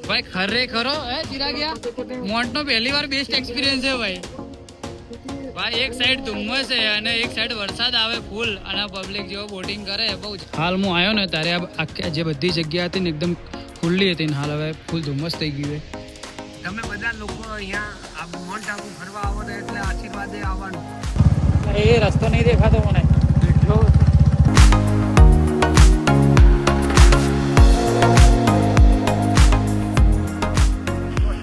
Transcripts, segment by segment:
भाई खरो है चिरागिया मोंट नो पहली बार बेस्ट एक्सपीरियंस है भाई भाई एक साइड धुम्मस है અને એક સાઈડ વરસાદ આવે ફૂલ અને પબ્લિક જેવો બોટિંગ કરે બહુ હાલ હું આવ્યો ને ત્યારે આ જે બધી જગ્યા હતી ને એકદમ ખુલ્લી હતી ને હાલ હવે ફૂલ ધુમ્મસ થઈ ગયું છે તમે બધા લોકો અહીંયા આ માઉન્ટ આબુ ફરવા આવો ને એટલે આશીર્વાદે આવવાનું એ રસ્તો નહીં દેખાતો મને એટલો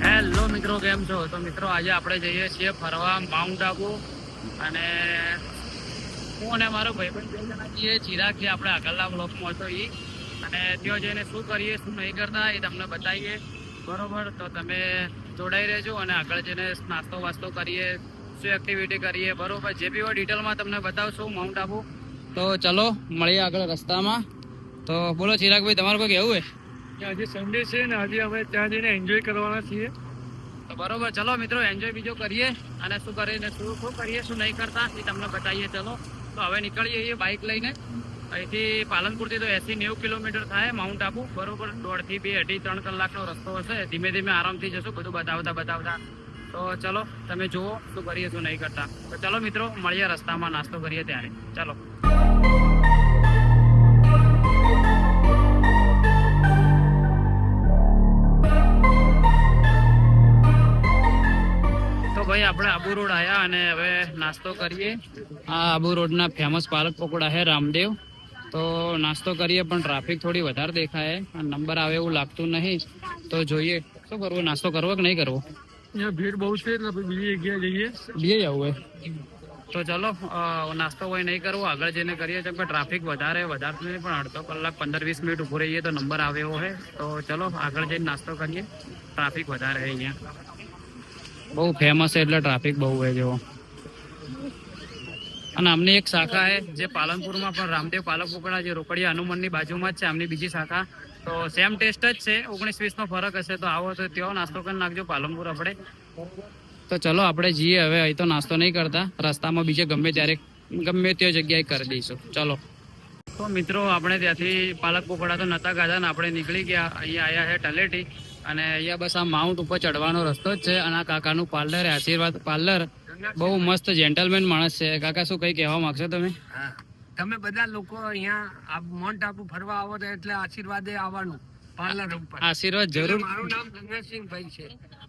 હેલો મિત્રો કેમ છો તો મિત્રો આજે આપણે જઈએ છીએ ફરવા માઉન્ટ આબુ અને હું અને મારો ભાઈબંધ બે જણા છીએ ચિરાગથી આપણે આગળના બ્લોકમાં હતો એ અને ત્યાં જઈને શું કરીએ શું નહીં કરતા એ તમને બતાવીએ બરોબર તો તમે જોડાઈ રહેજો અને આગળ જઈને નાસ્તો વાસ્તો કરીએ શું એક્ટિવિટી કરીએ બરોબર જે બી હોય ડિટેલમાં તમને બતાવશું માઉન્ટ આબુ તો ચલો મળીએ આગળ રસ્તામાં તો બોલો ચિરાગભાઈ તમારું કોઈ કહેવું હોય આજે સન્ડે છે ને આજે અમે ત્યાં જઈને એન્જોય કરવાના છીએ તો બરોબર ચલો મિત્રો એન્જોય બીજો કરીએ અને શું કરીને શું કરીએ શું નહીં કરતા એ તમને બતાવીએ ચલો તો હવે નીકળીએ છીએ બાઇક લઈને અહીંથી પાલનપુરથી તો 80-90 કિલોમીટર થાય માઉન્ટ આબુ બરોબર 1.5 થી 2-3 કલાકનો રસ્તો હશે ધીમે ધીમે આરામથી જશું બધું બતાવતા તો ચલો તમે જુઓ શું કરીએ શું નહીં કરતા તો ચલો મિત્રો મળીએ રસ્તામાં નાસ્તો કરીએ ત્યારે ચલો ભાઈ આપણે આબુ રોડ આવ્યા અને હવે નાસ્તો કરીએ આ આબુ રોડના ફેમસ પાલક પકોડા છે રામદેવ તો નાસ્તો કરીએ પણ ટ્રાફિક થોડી વધારે દેખાય નંબર આવે એવું લાગતું નહીં તો જોઈએ શું કરવું નાસ્તો કરવો કે નહીં કરવો અહીંયા ભીડ બહુ છે એટલે બીજી જગ્યાએ જઈએ બીજે જવું હોય તો ચલો નાસ્તો હોય નહીં કરવો આગળ જઈને કરીએ કેમ કે ટ્રાફિક વધારે નહીં પણ અડધો કલાક 15-20 મિનિટ ઊભું રહીએ તો નંબર આવે એવો હોય તો ચલો આગળ જઈને નાસ્તો કરીએ ટ્રાફિક વધારે છે અહીંયા બહુ ફેમસ છે એટલે ટ્રાફિક બહુ હોય જેવો અને આમની એક શાખા છે જે પાલનપુરમાં પણ રામદેવ પાલક પકોડા જે રોકડિયા હનુમાનની બાજુમાં જ છે આમની બીજી શાખા તો સેમ ટેસ્ટ જ છે 19-20નો ફરક હશે તો આવો તો ત્યાં નાસ્તો કરી નાખજો પાલનપુર આપણે તો ચલો આપણે જઈએ હવે અહીં તો નાસ્તો નહીં કરતા રસ્તામાં બીજે ગમે તે જગ્યાએ કરી દઈશું ચલો તો મિત્રો આપણે ત્યાંથી પાલક પકોડા તો નતા ખાધા ને આપણે નીકળી ગયા અહીંયા આવ્યા છે તલેટી અને અહીંયા બસ આ માઉન્ટ ઉપર ચડવાનો રસ્તો જ છે અને આ કાકાનું પાર્લર આશીર્વાદ પાર્લર બહુ મસ્ત જેન્ટલમેન માણસ છે કાકા શું કઈ કહેવા માંગશો તમે તમે બધા લોકો અહીંયા આ માઉન્ટ આબુ ફરવા આવો ને એટલે આશીર્વાદે આવવાનું પાર્લર ઉપર આશીર્વાદ જરૂર મારું નામ ધનસિંહભાઈ છે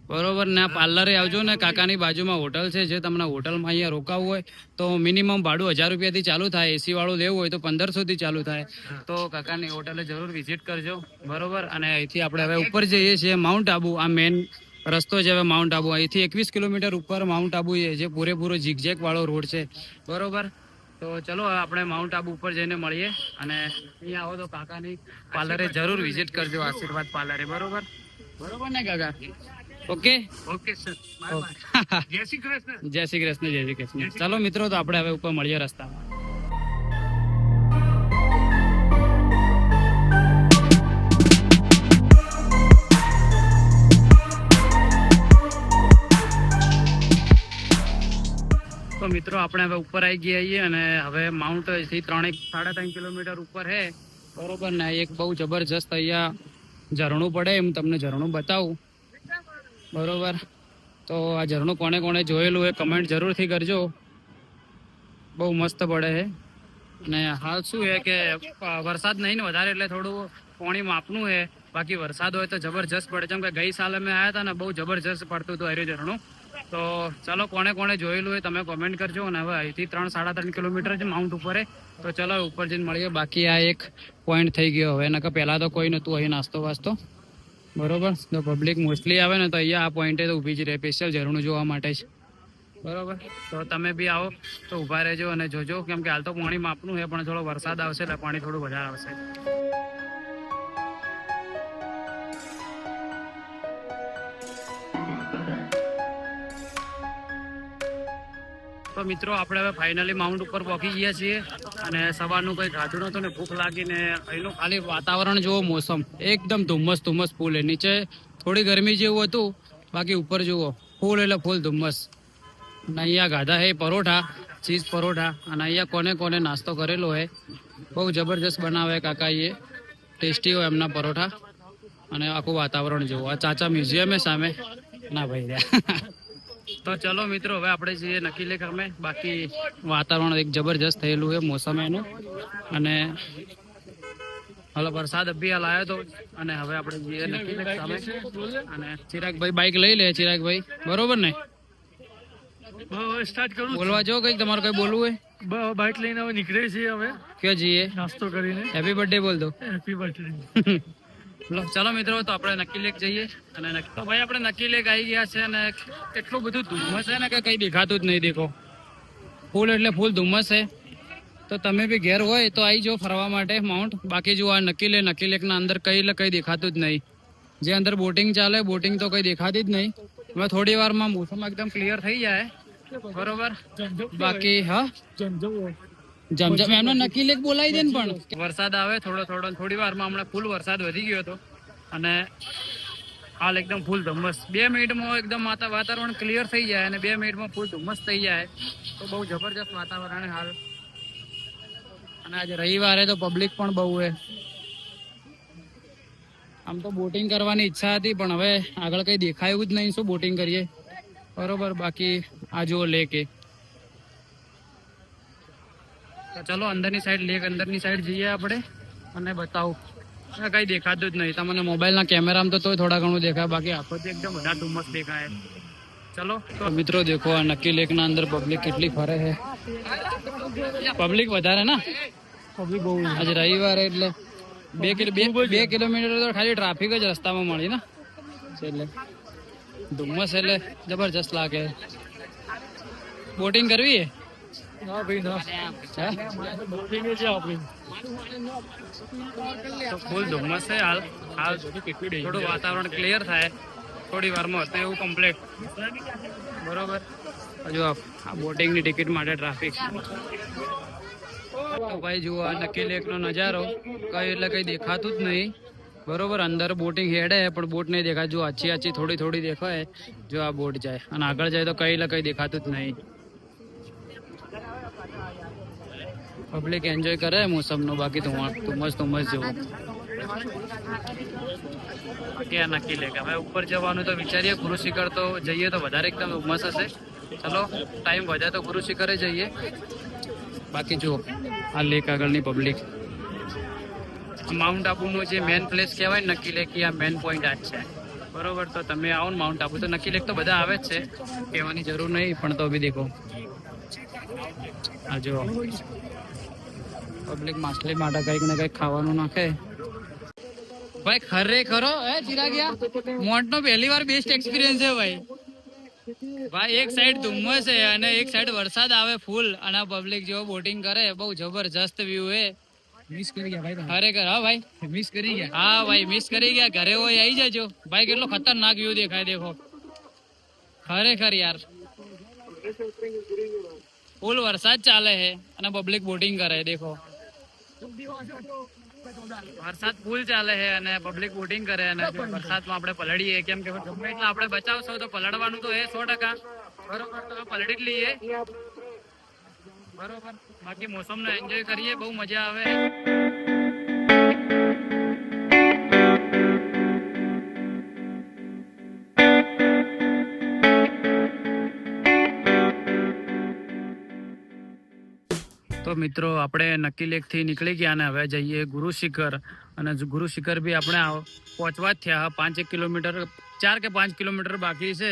બરોબર ને પાર્લરે આવજો ને કાકાની બાજુમાં હોટલ છે જે તમને હોટલમાં અહીંયા રોકાવું હોય તો મિનિમમ ભાડું 1000 રૂપિયાથી ચાલુ થાય એસી વાળું લેવું હોય તો 1500 થી ચાલુ થાય તો કાકાની હોટલે જરૂર વિઝિટ કરજો બરોબર અને અહીંથી આપણે હવે ઉપર જઈએ છીએ માઉન્ટ આબુ આ મેન રસ્તો છે હવે માઉન્ટ આબુ અહીંથી 21 કિલોમીટર ઉપર માઉન્ટ આબુ છે જે પૂરેપૂરો ઝીગઝેક વાળો રોડ છે બરોબર તો ચલો આપણે માઉન્ટ આબુ ઉપર જઈને મળીએ અને અહીંયા આવો તો કાકાની પાર્લરે જરૂર વિઝિટ કરજો આશીર્વાદ પાર્લરે બરોબર ને કાકા ઓકે સર જય શ્રી કૃષ્ણ જય શ્રી કૃષ્ણ ચાલો મિત્રો તો આપણે હવે ઉપર મળીએ રસ્તામાં તો મિત્રો આપણે હવે ઉપર આવી ગયા છીએ અને હવે માઉન્ટ થી 3.5 કિલોમીટર ઉપર છે બરોબર ને એક બહુ જબરજસ્ત અહીંયા ઝરણું પડે એમ તમને ઝરણું બતાવું બરોબર તો આ ઝરણું કોણે જોયેલું એ કમેન્ટ જરૂરથી કરજો બહુ મસ્ત પડે છે અને હાલ શું છે કે વરસાદ નહીં ને વધારે એટલે થોડું પાણી માપનું છે બાકી વરસાદ હોય તો જબરજસ્ત પડે જેમ કે ગઈ સાલ અમે આવ્યા હતા ને બહુ જબરજસ્ત પડતું હતું એરું ઝરણું તો ચાલો કોણે જોયેલું હોય તમે કોમેન્ટ કરજો અને હવે અહીંથી 3-3.5 કિલોમીટર છે માઉન્ટ ઉપર તો ચલો ઉપર જઈને મળીએ બાકી આ એક પોઈન્ટ થઈ ગયો હવે નકર પહેલાં તો કોઈ નહોતું અહીં નાસ્તો વાસ્તો બરોબર તો પબ્લિક મોસ્ટલી આવે ને તો અહીંયા આ પોઈન્ટે તો ઊભી જ રહે સ્પેશિયલ ઝરણું જોવા માટે જ બરોબર તો તમે બી આવો તો ઊભા રહેજો અને જોજો કેમ કે હાલ તો પાણી માપનું છે પણ થોડો વરસાદ આવશે એટલે પાણી થોડું વધારે આવશે તો મિત્રો આપણે હવે ફાઇનલી માઉન્ટ ઉપર પહોંચી ગયા છીએ અને સવારનું કંઈ ખાધું નહોતું ને ભૂખ લાગીને અહીંનું ખાલી વાતાવરણ જુઓ મોસમ એકદમ ધુમ્મસ ફૂલ નીચે થોડી ગરમી જેવું હતું બાકી ઉપર જુઓ ફૂલ એટલે ફૂલ ધુમ્મસ અને અહીંયા ગાધા હે પરોઠા ચીઝ પરોઠા અને અહીંયા કોને નાસ્તો કરેલો હોય બહુ જબરજસ્ત બનાવે કાકાએ ટેસ્ટી હોય એમના પરોઠા અને આખું વાતાવરણ જોવું. આ ચાચા મ્યુઝિયમ એ સામે ના ભાઈ રહ્યા. તો ચલો મિત્રો હવે આપણે જઈએ નક્કી લેક અમે. બાકી વાતાવરણ એક જબરજસ્ત થયેલું છે મોસમ એનું. અને હાલ વરસાદ અભી હાલ આવ્યો તો. અને હવે આપણે જઈએ નક્કી લેક સામે. અને ચિરાગભાઈ બાઇક લઈ લે. ચિરાગભાઈ બરોબર ને? સ્ટાર્ટ કરું બોલવા જો કઈક તમારે કઈ બોલવું હોય? બાઇક લઈને હવે નીકળે છીએ હવે ક્યાં જઈએ? નાસ્તો કરીને. હેપી બર્થડે બોલ દો. Happy birthday. ચલો મિત્રો તો આપણે નક્કી લેક જઈએ. અને તો ભાઈ આપણે નક્કી લેક આવી ગયા છે. અને એટલું બધું ધુમ્મસ છે ને કે કઈ દેખાતું જ નહીં. દેખો ફૂલ એટલે ફૂલ ધુમ્મસ છે. તો તમે બી ઘેર હોય તો આવી જાઓ ફરવા માટે માઉન્ટ. બાકી જો આ નક્કી લેકના અંદર કઈ દેખાતું જ નહીં. જે અંદર બોટિંગ ચાલે બોટિંગ તો કઈ દેખાતી જ નહીં. હવે થોડી વારમાં મોસમ એકદમ ક્લિયર થઈ જાય બરોબર. બાકી હા જમજમ એમનો નક્કી લેક બોલાવી દે ને. પણ વરસાદ આવે થોડી વારમાં હમણાં ફૂલ વરસાદ વધી ગયો હતો. અને હાલ એકદમ ફૂલ ધુમ્મસ. 2 મિનિટમાં એકદમ વાતાવરણ ક્લિયર થઈ જાય અને 2 મિનિટમાં ફૂલ ધુમ્મસ થઈ જાય. તો બહુ જબરજસ્ત વાતાવરણ હાલ. અને આજે રવિવારે તો પબ્લિક પણ બહુ છે. આમ તો બોટિંગ કરવાની ઈચ્છા હતી પણ હવે આગળ કઈ દેખાયું જ નહીં. શું બોટિંગ કરીએ બરોબર. બાકી આ જુઓ લેક એ. તો ચલો અંદરની સાઈડ લેક અંદરની સાઈડ જઈએ આપણે અને બતાવું. કઈ દેખાતું જ નહીં. તમને મોબાઈલના કેમેરામાં તો થોડા ઘણું દેખાય. બાકી આખોથી એકદમ વધારે ધુમ્મસ દેખાય. ચલો તો મિત્રો દેખો આ નક્કી લેકના અંદર પબ્લિક કેટલી ફરે છે. પબ્લિક વધારે ના પબ્લિક બહુ. આજે રવિવારે એટલે 2 કિલોમીટર તો ખાલી ટ્રાફિક જ રસ્તામાં મળી ને. એટલે ધુમ્મસ એટલે જબરજસ્ત લાગે. બોટિંગ કરવી હે? તો ફૂલ ધુમ્મસ છે હાલ. થોડું વાતાવરણ ક્લિયર થાય થોડી વારમાં હતું એવું કમ્પ્લીટ બરોબર. હજુ આ બોટિંગની ટિકિટ માટે ટ્રાફિક. તો ભાઈ જુઓ આ નક્કી લેકનો નજારો. કઈ દેખાતું જ નહીં બરોબર. અંદર બોટિંગ હેડે પણ બોટ નહીં દેખાય. જો આછી થોડી દેખાય. જો આ બોટ જાય અને આગળ જાય તો કઈ દેખાતું જ નહીં. પબ્લિક એન્જોય કરે મોસમનો. બાકી ધુમ્મસ જેવું. બાકી આ નક્કી લેક. હવે ઉપર જવાનું તો વિચારીએ. ગુરુ શિખર તો જઈએ તો વધારે એકદમ ધુમ્મસ હશે. ચલો ટાઈમ વધે તો ગુરુ શિખરે જઈએ. બાકી જુઓ આ લેક આગળની પબ્લિક. માઉન્ટ આબુનો જે મેન પ્લેસ કહેવાય નક્કી લેક, આ મેન પોઈન્ટ આ જ છે બરોબર. તો તમે આવો ને માઉન્ટ આબુ તો નક્કી લેક તો બધા આવે જ છે, કહેવાની જરૂર નહીં. પણ તો બી દેખો આ જો પબ્લિક માછલી માટે કંઈક ને કંઈક ખાવાનું નાખે. ભાઈ ખરેખર ચિરાગિયા મોન્ટ નો પહેલી વાર બેસ્ટ એક્સપિરિયન્સ છે ભાઈ. ભાઈ એક સાઈડ ધુમ્મસ છે અને એક સાઈડ વરસાદ આવે ફૂલ અને પબ્લિક જેવો બોટિંગ કરે. બહુ જબરજસ્ત વ્યૂ હે. મિસ કરી ગયા ભાઈ ખરેખર. હા ભાઈ મિસ કરી ગયા. હા ભાઈ મિસ કરી ગયા. ઘરે હોય આવી જજો ભાઈ. કેટલો ખતરનાક વ્યૂ દેખાય. દેખો ખરેખર યાર ફૂલ વરસાદ ચાલે છે અને પબ્લિક બોટિંગ કરે. દેખો વરસાદ ફૂલ ચાલે છે અને પબ્લિક બોટિંગ કરે. અને વરસાદમાં આપણે પલળીએ કેમ કે ગમે એટલા આપણે બચાવશો તો પલળવાનું તો એ 100% બરોબર. તો પલળી જ લઈએ બરોબર. બાકી મોસમનો એન્જોય કરીએ. બહુ મજા આવે. તો મિત્રો આપણે નક્કી લેક થી નીકળી ગયા અને હવે જઈએ ગુરુ શિખર. અને ગુરુ શિખર બી આપણે પહોંચવા જ થયા. 4 કે 5 કિલોમીટર બાકી છે.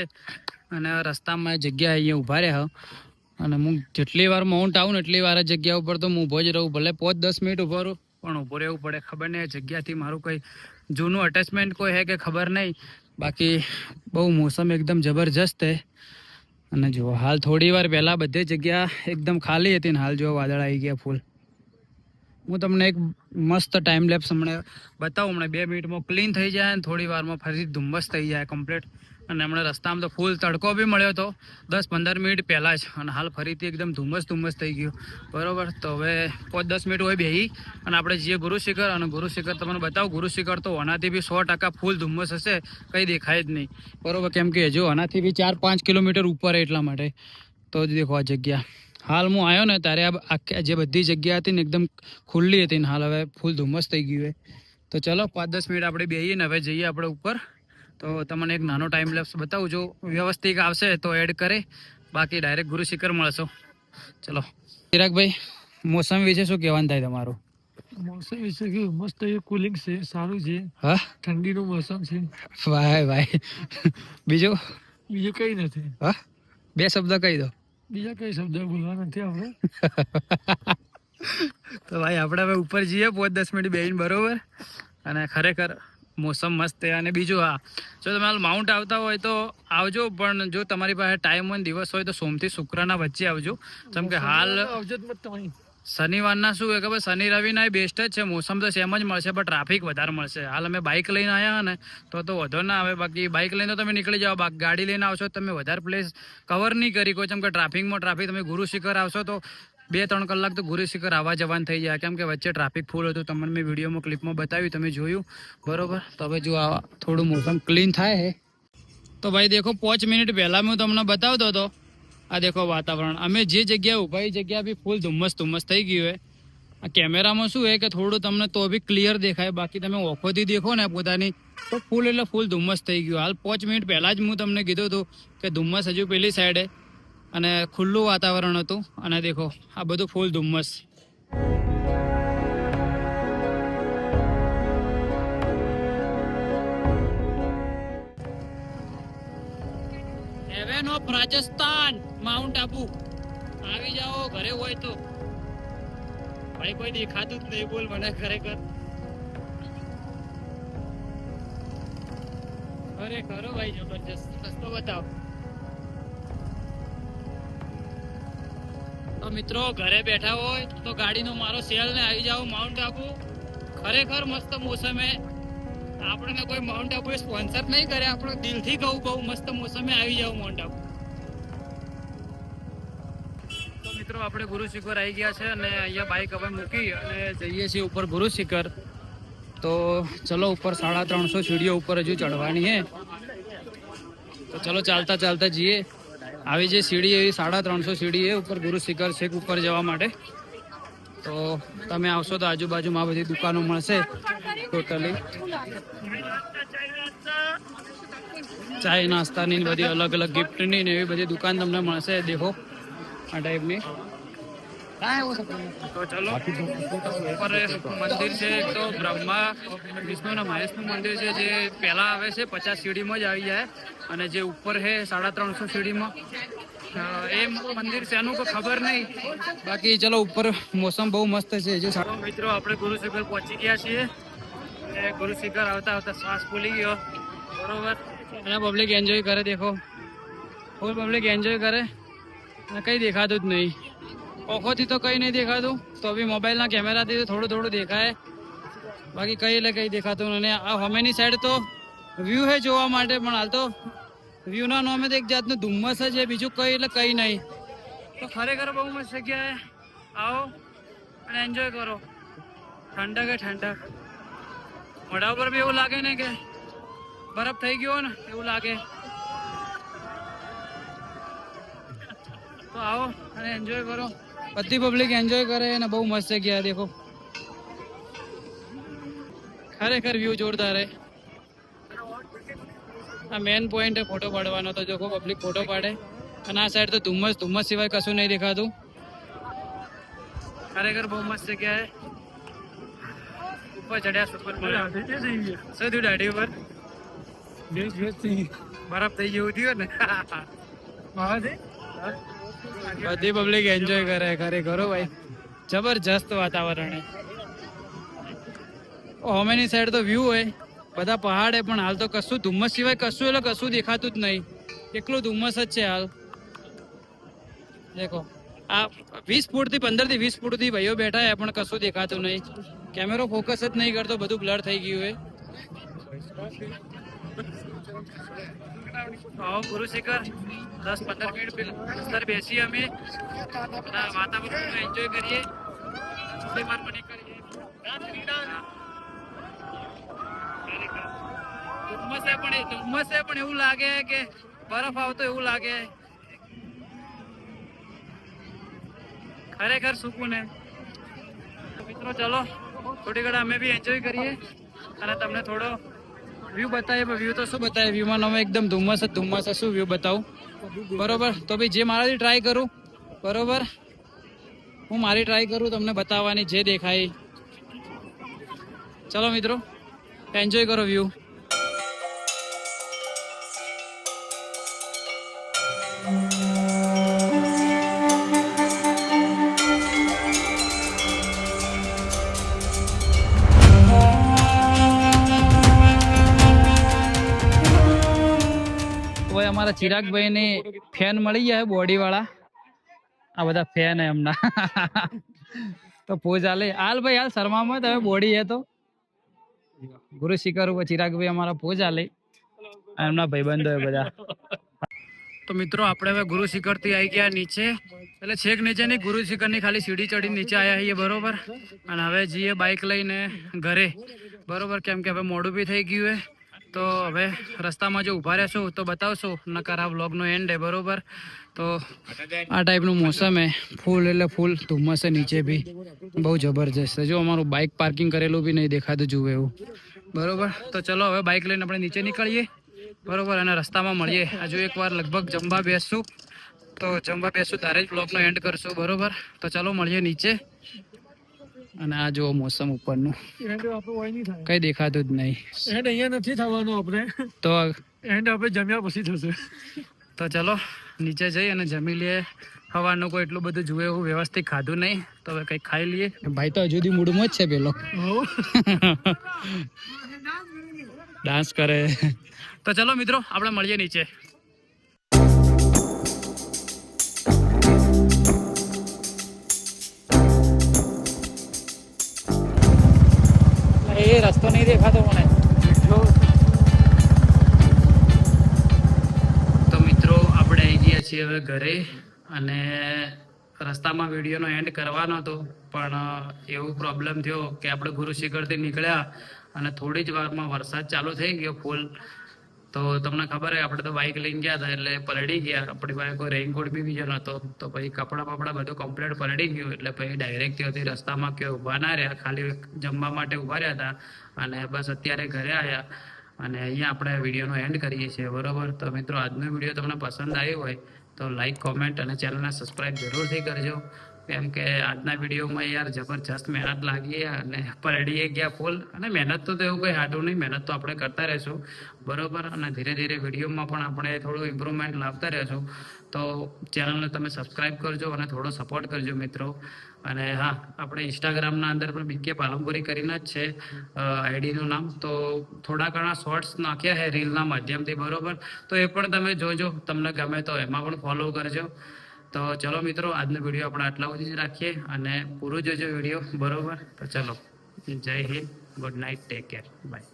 અને રસ્તામાં જગ્યા અહીંયા ઉભા રહ્યા. અને હું જેટલી વાર માઉન્ટ આવું ને એટલી વાર જગ્યા ઉપર તો હું ઊભો જ રહું. ભલે 5-10 મિનિટ ઊભો રહું પણ ઊભો રહેવું પડે. ખબર નહીં જગ્યાથી મારું કંઈ જૂનું અટેચમેન્ટ કોઈ હે કે ખબર નહીં. બાકી બહુ મોસમ એકદમ જબરજસ્ત છે. અને જુઓ હાલ થોડી વાર પહેલાં બધી જગ્યા એકદમ ખાલી હતી ને હાલ જો વાદળ આવી ગયા ફૂલ. હું તમને એક મસ્ત ટાઈમ લેપ્સ હમણાં બતાવું. હમણાં 2 મિનિટમાં ક્લીન થઈ જાય અને થોડી વારમાં ફરી ધુમ્મસ થઈ જાય કમ્પ્લીટ. અને હમણાં રસ્તામાં તો ફૂલ તડકો બી મળ્યો હતો 10-15 મિનિટ પહેલાં જ. અને હાલ ફરીથી એકદમ ધુમ્મસ થઈ ગયું બરોબર. તો હવે 5-10 મિનિટ હોય બેહી અને આપણે જઈએ ગુરુ શિખર. અને ગુરુ શિખર તમને બતાવું. ગુરુ શિખર તો આનાથી બી 100% ફૂલ ધુમ્મસ હશે. કંઈ દેખાય જ નહીં બરોબર. કેમ કે જો આનાથી બી 4-5 કિલોમીટર ઉપર એટલા માટે. તો જ દેખો આ જગ્યા. હાલ હું આવ્યો ને ત્યારે આ જે બધી જગ્યા હતી ને એકદમ ખુલ્લી હતી ને હાલ હવે ફૂલ ધુમ્મસ થઈ ગયું હોય. તો ચલો 5-10 મિનિટ આપણે બેહીએ ને હવે જઈએ આપણે ઉપર. તો તમને એક નાનો ટાઈમ લેપ્સ બતાવું, જો વ્યવસ્થિત આવશે તો એડ કરે, બાકી ડાયરેક્ટ ગુરુ શિખર મળશો. ચલો ચિરાગભાઈ, મોસમ વિશે શું કહેવાનું થાય તમારું? મોસમ વિશે કેવું મસ્ત કુલિંગ છે, સારું છે, હા ઠંડીનું મોસમ છે, ભાઈ ભાઈ. બીજું બીજું કઈ નથી. હા, 2 શબ્દ કહી દો. બીજા કઈ શબ્દ બોલવા નથી આપણે. તો ભાઈ આપણે હવે ઉપર જઈએ 5-10 મિનિટ બેહીને, બરોબર. અને ખરેખર મોસમ મસ્ત છે. અને બીજું, હા, જો તમે હાલ માઉન્ટ આવતા હોય તો આવજો, પણ જો તમારી પાસે ટાઈમ હોય ને દિવસ હોય તો સોમથી શુક્રના વચ્ચે આવજો. જેમ કે હાલ આવજો જ મત તમે. શનિવારના શું હોય ખબર, શનિ રવિના બેસ્ટ જ છે. મોસમ તો સેમ જ મળશે, પણ ટ્રાફિક વધારે મળશે. હાલ અમે બાઇક લઈને આવ્યા ને તો વધો ના આવે, બાકી બાઇક લઈને તો તમે નીકળી જાઓ, ગાડી લઈને આવશો તો તમે વધારે પ્લેસ કવર નહીં કરી કોઈ. જેમ કે ટ્રાફિક તમે ગુરુ શિખર આવશો તો 2-3 કલાક તો ગુરુ શિખર આવવા જવાનું થઈ જાય, કેમ કે વચ્ચે ટ્રાફિક ફૂલ હતું. તમને મેં વિડીયોમાં ક્લિપમાં બતાવ્યું, તમે જોયું, બરોબર. તો હવે જો આ થોડું મોસમ ક્લીન થાય છે તો ભાઈ દેખો 5 મિનિટ પહેલાં હું તમને બતાવતો હતો. આ દેખો વાતાવરણ, અમે જે જગ્યાએ ઊભા એ જગ્યા બી ફૂલ ધુમ્મસ થઈ ગયું હોય. આ કેમેરામાં શું છે કે થોડું તમને તો બી ક્લિયર દેખાય, બાકી તમે ઓખોથી દેખો ને પોતાની તો ફૂલ એટલે ફૂલ ધુમ્મસ થઈ ગયું. હાલ 5 મિનિટ પહેલાં જ હું તમને કીધું હતું કે ધુમ્મસ હજુ પેલી સાઈડે અને ખુલ્લું વાતાવરણ હતું. અને દેખો આ બધું ફૂલ ધુમ્મસ. Heaven of Rajasthan, mount Abu. આવી જાઓ ઘરે હોય તો. ભાઈ કોઈ દેખાતું જ નહીં, બોલ મને ખરેખર. અરે ખરો ભાઈ, જબરજસ્ત રસ્તો બતાવો. તો મિત્રો ઘરે બેઠા હોય તો ગાડીનો મારો સેલ ને આવી જાઓ માઉન્ટ આબુ. ખરેખર મસ્ત મોસમે. આપણને કોઈ માઉન્ટ આબુ સ્પોન્સર નહીં કરે, આપણે દિલથી કહું બહુ મસ્ત મોસમે આવી જાવ માઉન્ટ આબુ. તો મિત્રો આપણે ગુરુ શિખર આવી ગયા છે અને અહીંયા બાઇક હવે મૂકી અને જઈએ છીએ ઉપર ગુરુ શિખર. તો ચલો ઉપર 350 સીડીઓ ઉપર હજુ ચડવાની છે. તો ચલો ચાલતા ચાલતા જઈએ. આવી જે સીડી એવી 350 સીડી છે ઉપર ગુરુ શિખર છેક ઉપર જવા માટે. તો તમે આવશો તો આજુબાજુમાં બધી દુકાનો મળશે ટોટલી. ચાય નાસ્તાની બધી અલગ અલગ ગિફ્ટની ને એવી બધી દુકાન તમને મળશે. દેખો આ ટાઈપની. તો ચલો ઉપર મંદિર છે, એક તો બ્રહ્મા વિષ્ણુ અને મહેશનું મંદિર છે, જે પહેલા આવે છે 50 સીડીમાં જ આવી જાય, અને જે ઉપર છે 350 સીડીમાં એ મંદિર છે એનું કોઈ ખબર નહીં. બાકી ચલો ઉપર મોસમ બહુ મસ્ત છે. જે મિત્રો આપણે ગુરુ શિખર પહોંચી ગયા છીએ. ગુરુ શિખર આવતા આવતા શ્વાસ ફૂલી ગયો, બરોબર. અને પબ્લિક એન્જોય કરે, દેખો ફૂલ પબ્લિક એન્જોય કરે અને કંઈ દેખાતું જ નહીં. ઓખોથી તો કંઈ નહીં દેખાતું, તો બી મોબાઈલના કેમેરાથી તો થોડું થોડું દેખાય, બાકી કંઈ એટલે કંઈ દેખાતું નહીં. અને આ સામેની સાઈડ તો વ્યૂ છે જોવા માટે, પણ હાલ તો વ્યૂના નામે તો એક જાતનું ધુમ્મસ જ છે, બીજું કંઈ એટલે કંઈ નહીં. તો ખરેખર બહુ મસ્ત જગ્યાએ આવો અને એન્જોય કરો. ઠંડક એ ઠંડક. મોઢા ઉપર બી એવું લાગે ને કે બરફ થઈ ગયો ને એવું લાગે. તો આવો અને એન્જોય કરો. બધી પબ્લિક એન્જોય કરે અને બહુ મસ્ત જગ્યા. દેખો ખરેખર વ્યૂ જોરદાર હે. આ મેન પોઈન્ટ હે ફોટો પાડવાનો. તો જો પબ્લિક ફોટો પાડે, અને આ સાઈડ તો ધુમ્મસ સિવાય કશું નહીં દેખાતું. ખરેખર બહુ મસ્ત જગ્યા હે. ઉપર ચડ્યા સુપર શું દાઢી ઉપર બરફ થઈ ગયું થયું ને. બધી પબ્લિક એન્જોય કરે ખરેખર ભાઈ, જબરજસ્ત વાતાવરણ હે. હોમેની સાઈડ તો વ્યૂ હોય, બધા પહાડ હે, પણ હાલ તો કશું ધુમ્મસ સિવાય કશું એટલે કશું દેખાતું જ નહીં. એકલું ધુમ્મસ જ છે હાલ. દેખો આ 20 ફૂટથી 15 થી 20 ફૂટથી ભાઈઓ બેઠા હે, પણ કશું દેખાતું નહીં. કેમેરો ફોકસ જ નહીં કરતો, બધું બ્લર થઈ ગયું હોય. આવો ગુરુ શિખર 10-15 મિનિટ અંદર બેસી અમે વાતાવરણ એન્જોય કરીએ. ધુમ્મસે પણ એવું લાગે કે બરફ આવતો એવું લાગે. ખરેખર સુકૂન હે. મિત્રો ચલો થોડી ઘણા અમે બી એન્જોય કરીએ. અને તમને થોડો વ્યૂ બતાવીએ. વ્યૂ તો શું બતાવે, વ્યૂમાં અમે એકદમ ધુમ્મસ જ ધુમ્મસ શું વ્યૂ બતાવું. બરોબર, તો ભાઈ જે મારાથી ટ્રાય કરું. બરોબર, હું મારી ટ્રાય કરું તમને બતાવવાની જે દેખાય. ચલો મિત્રો, એન્જોય કરો વ્યૂ. કોઈ અમારા ચિરાગભાઈ ને ફેન મળી ગયા બોડી વાળા. આ બધા ફેન હે એમના. તો પોઝ આલે હાલ ભાઈ, હાલ શર્મામાં તમે બોડી હે તો ગુરુ શિખર ઉપર ચિરાગભાઈ અમારા પોઝ આલે. એમના ભાઈબંધો હે બધા. તો મિત્રો આપણે હવે ગુરુ શિખર થી આવી ગયા નીચે, એટલે છેક નીચે નહીં, ગુરુ શિખર ની ખાલી સીડી ચડી નીચે આવ્યા છીએ. બરોબર, અને હવે જઈએ બાઇક લઈને ઘરે. બરોબર, કેમ કે હવે મોડું બી થઈ ગયું હે. તો હવે રસ્તામાં જો ઊભા રહેશું તો બતાવશું, નકર આ વ્લોગનો એન્ડ હે. બરોબર, તો આ ટાઈપનું મોસમ હે, ફૂલ એટલે ફૂલ ધુમ્મસ છે નીચે બી બહુ જબરજસ્ત છે. જો અમારું બાઇક પાર્કિંગ કરેલું બી નહીં દેખાતું જુએ એવું. બરોબર, તો ચલો હવે બાઇક લઈને આપણે નીચે નીકળીએ. બરોબર, અને રસ્તામાં મળીએ. હજુ એકવાર લગભગ જમવા બેસશું, તો જમવા બેસશું ત્યારે જ બ્લોગનો એન્ડ કરશું. બરોબર, તો ચલો મળીએ નીચે. અને આ જો મોસમ ઉપરનું કઈ દેખાતું જ નહીં. એન્ડ અહીંયા નથી થવાનું આપણે, તો એન્ડ આપણે જમ્યા પછી થશે. તો ચલો નીચે જઈ અને જમી લઈએ. સવારનું કોઈ એટલું બધું જુએ એવું વ્યવસ્થિત ખાધું નહીં, તો હવે કંઈક ખાઈ લઈએ. ભાઈ તો હજુ સુધી મૂડમાં જ છે પેલો. ડાન્સ કરે. તો ચલો મિત્રો, આપણે મળીએ નીચે. એ રસ્તો નહીં દેખાતો મને. તો મિત્રો આપણે આવી ગયા છીએ હવે ઘરે, અને રસ્તામાં વિડીયોનો એન્ડ કરવાનો હતો, પણ એવું પ્રોબ્લેમ થયો કે આપણે ગુરુ શિખરથી નીકળ્યા અને થોડી જ વારમાં વરસાદ ચાલુ થઈ ગયો ફૂલ. તો તમને ખબર હે, આપણે તો બાઇક લઈને ગયા હતા એટલે પલળી ગયા. આપણી પાસે કોઈ રેઇનકોટ બી બીજો નહોતો, તો પછી કપડાં બપડા બધું કમ્પ્લીટ પલળી ગયું. એટલે પછી ડાયરેક્ટ ત્યાંથી રસ્તામાં કે ઊભા ના રહ્યા, ખાલી જમવા માટે ઊભા રહ્યા હતા. અને બસ અત્યારે ઘરે આવ્યા, અને અહીંયા આપણે વિડીયોનો એન્ડ કરીએ છીએ. બરોબર, તો મિત્રો આજનો વિડીયો તમને પસંદ આવ્યો હોય તો લાઈક, કોમેન્ટ અને ચેનલને સબસ્ક્રાઈબ જરૂરથી કરજો. કેમ કે આજના વિડીયોમાં યાર જબરજસ્ત મહેનત લાગી અને પલળીએ ગયા ફૂલ. અને મહેનત તો એવું કંઈ હાટું નહીં, મહેનત તો આપણે કરતા રહીશું. બરોબર, અને ધીરે ધીરે વિડીયોમાં પણ આપણે થોડું ઇમ્પ્રુવમેન્ટ લાવતા રહીશું. તો ચેનલને તમે સબસ્ક્રાઈબ કરજો અને થોડો સપોર્ટ કરજો મિત્રો. અને હા, આપણે ઇન્સ્ટાગ્રામના અંદર પણ બીકે પાલનપુરી કરીને જ છે આઈડીનું નામ. તો થોડા ઘણા શોર્ટ્સ નાખ્યા છે રીલના માધ્યમથી. બરોબર, તો એ પણ તમે જોજો, તમને ગમે તો એમાં પણ ફોલો કરજો. તો ચલો મિત્રો, આજનો વિડીયો આપણે આટલા સુધી જ રાખીએ, અને પૂરું જોજો વિડીયો. બરોબર, તો ચલો, જય હિન્દ, good night, take care, by.